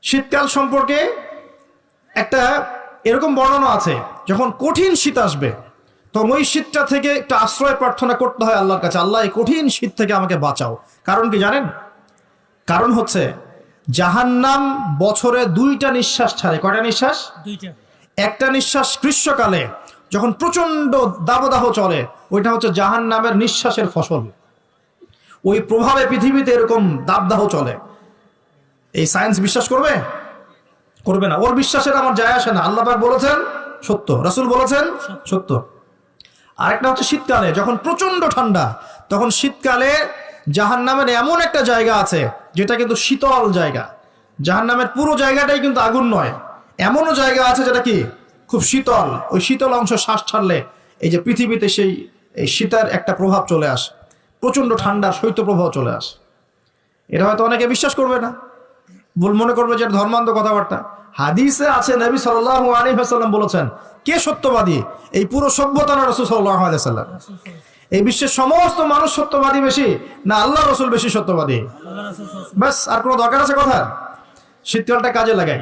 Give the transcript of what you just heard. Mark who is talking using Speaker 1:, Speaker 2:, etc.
Speaker 1: শীতকাল সম্পর্কে একটা এরকম বর্ণনা আছে, যখন কঠিন শীত আসবে তখন ওই শীতটা থেকে একটা আশ্রয় প্রার্থনা করতে হয় আল্লাহর কাছে, আল্লাহ এই কঠিন শীত থেকে আমাকে বাঁচাও। কারণ কি জানেন? কারণ হচ্ছে জাহান্নাম বছরে 2টা নিঃশ্বাস ছাড়ে। কয়টা নিঃশ্বাস?
Speaker 2: 2টা।
Speaker 1: একটা নিঃশ্বাস গ্রীষ্মকালে যখন প্রচন্ড দাবদাহ চলে, ওইটা হচ্ছে জাহান্নামের নিঃশ্বাসের ফসল। ওই প্রভাবে পৃথিবীতে এরকম দাবদাহ চলে। এই সায়েন্স বিশ্বাস করবে? করবে না। ওর বিশ্বাসের আমার যায় আসে না। আল্লাহ পাক বলেছেন সত্য, রাসূল বলেছেন সত্য। আরেকটা হচ্ছে শীতকালে যখন প্রচন্ড ঠান্ডা, তখন শীতকালে জাহান্নামের এমন একটা জায়গা আছে যেটা কিন্তু শীতল জায়গা। জাহান্নামের পুরো জায়গাটাই কিন্তু আগুন নয়, এমনও জায়গা আছে যেটা কি খুব শীতল। ওই শীতল অংশ শ্বাস ছাড়লে এই যে পৃথিবীতে সেই এই শীতের একটা প্রভাব চলে আসে, প্রচন্ড ঠান্ডা শৈত্য প্রভাব চলে আসে। এটা হয়তো অনেকে বিশ্বাস করবে না, ভুল মনে করবে যে ধর্মান্ধ কথাবার্তা। হাদিসে আছে নবী সাল্লাল্লাহু আলাইহি ওয়াসাল্লাম বলেছেন, কে সত্যবাদী? এই পুরো সভ্যতা না রাসূল সাল্লাল্লাহু আলাইহি ওয়াসাল্লাম? এই বিশ্বের সমস্ত মানুষ সত্যবাদী বেশি না আল্লাহ রাসূল বেশি সত্যবাদী?
Speaker 2: আল্লাহ রাসূল।
Speaker 1: বাস, আর কোনো দরকার আছে কথা? শীতকালটা কাজে লাগাই।